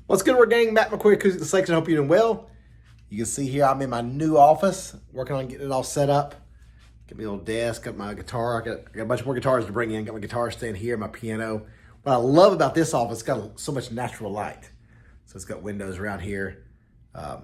What's good, we're gang? Matt McCoy, Acoustic Selection. Hope you're doing well. You can see here I'm in my new office, working on getting it all set up. Got me a little desk, got my guitar. I got a bunch more guitars to bring in. Got my guitar stand here, my piano. What I love about this office, it's got so much natural light. So it's got windows around here. It'll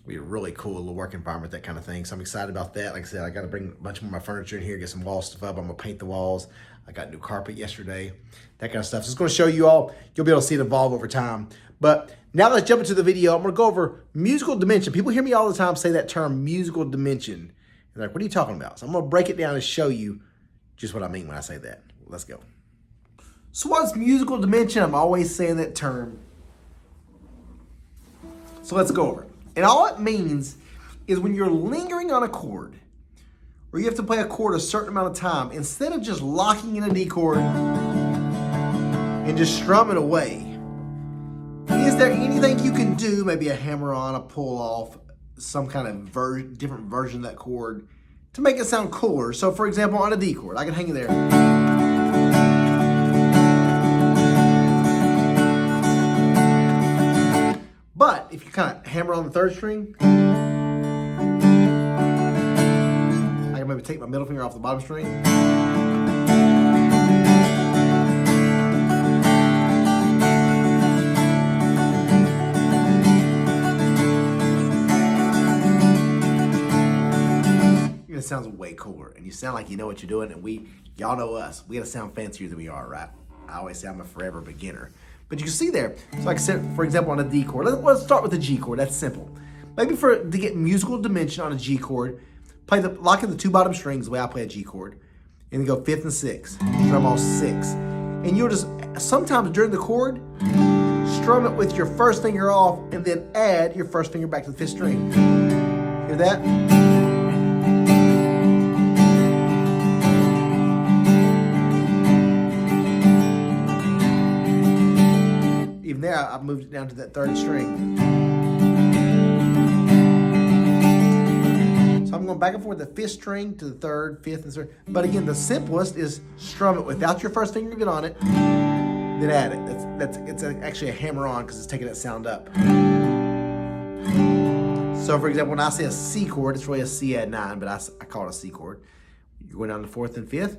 be a really cool little work environment, that kind of thing. So I'm excited about that. Like I said, I got to bring a bunch more of my furniture in here, get some wall stuff up. I'm gonna paint the walls. I got new carpet yesterday, that kind of stuff. So it's gonna show you all. You'll be able to see it evolve over time. But now let's jump into the video. I'm gonna go over musical dimension. People hear me all the time say that term, musical dimension. They're like, what are you talking about? So I'm gonna break it down and show you just what I mean when I say that. Let's go. So what's musical dimension? I'm always saying that term. So let's go over it. And all it means is when you're lingering on a chord, or you have to play a chord a certain amount of time, instead of just locking in a D chord and just strumming away, is there anything you can do, maybe a hammer on, a pull off, some kind of different version of that chord to make it sound cooler? So for example, on a D chord, I can hang it there. But if you kind of hammer on the third string, I can maybe take my middle finger off the bottom string. It sounds way cooler, and you sound like you know what you're doing, and y'all know us. We gotta sound fancier than we are, right? I always say I'm a forever beginner. But you can see there, so like I said, for example, on a D chord, let's start with the G chord. That's simple. Maybe to get musical dimension on a G chord, lock in the two bottom strings the way I play a G chord, and then go fifth and sixth, strum all six. And you'll just, sometimes during the chord, strum it with your first finger off, and then add your first finger back to the fifth string. Hear that? Even there, I've moved it down to that third string. So I'm going back and forth the fifth string to the third, fifth, and third. But again, the simplest is strum it without your first finger get on it, then add it. It's actually a hammer on because it's taking that sound up. So for example, when I say a C chord, it's really a C add 9, but I call it a C chord. You're going down to fourth and fifth,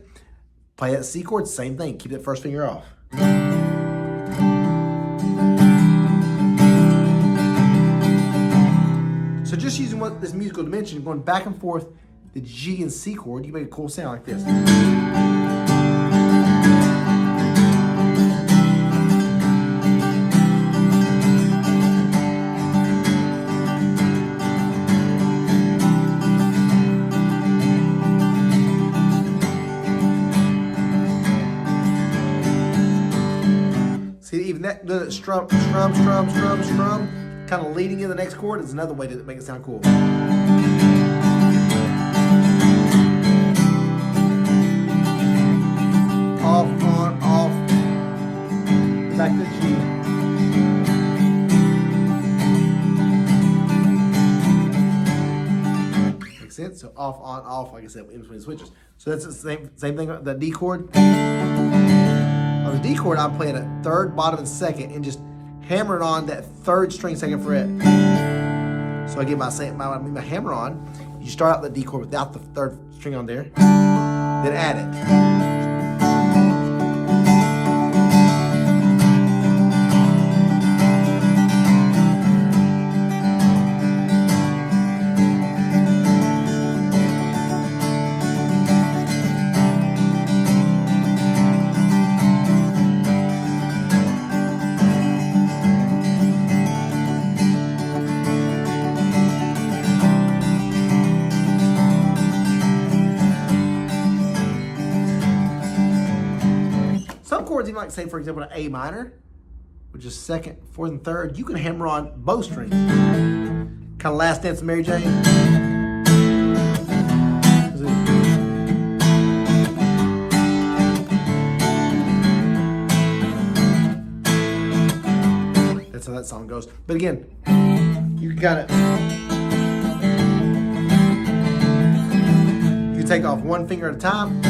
play that C chord, same thing, keep that first finger off. So just using this musical dimension, going back and forth the G and C chord, you make a cool sound like this. See, even that strum, kind of leading in the next chord is another way to make it sound cool. Off, on, off, back to G. Makes sense? So off, on, off, like I said, in between switches. So that's the same thing with the D chord. On the D chord, I'm playing a third, bottom, and second, and just hammer it on that third string, second fret. So I get my hammer on. You start out the D chord without the third string on there, then add it. Some chords, you might say, for example, an A minor, which is second, fourth, and third, you can hammer on both strings. Kind of Last Dance of Mary Jane. That's how that song goes. But again, you got it. You take off one finger at a time.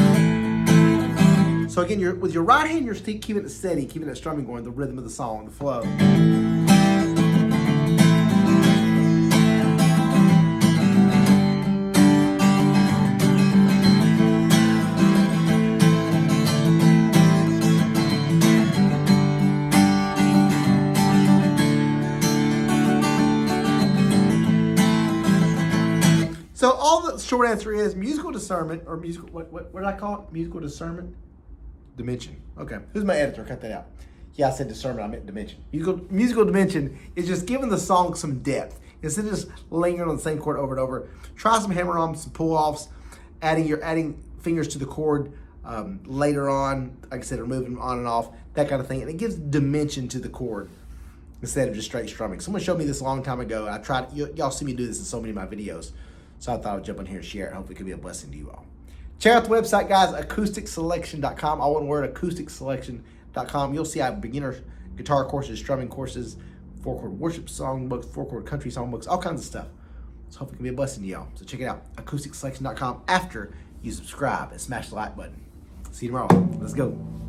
So again, with your right hand, you're keeping it steady, keeping that strumming going, the rhythm of the song, the flow. all the short answer is musical discernment, or musical, what did I call it? Musical discernment? Dimension. Okay, who's my editor? Cut that out. Yeah, I said discernment, I meant dimension. Musical dimension is just giving the song some depth. Instead of just lingering on the same chord over and over, try some hammer-ons, some pull-offs, adding fingers to the chord later on, like I said, or moving on and off, that kind of thing. And it gives dimension to the chord instead of just straight strumming. Someone showed me this a long time ago, and I tried, y'all see me do this in so many of my videos, so I thought I'd jump in here and share it. Hopefully it could be a blessing to you all. Check out the website, guys, acousticselection.com. All one word, acousticselection.com. You'll see I have beginner guitar courses, strumming courses, 4-chord worship songbooks, 4-chord country songbooks, all kinds of stuff. So hopefully it can be a blessing to y'all. So check it out, acousticselection.com, after you subscribe and smash the like button. See you tomorrow. Let's go.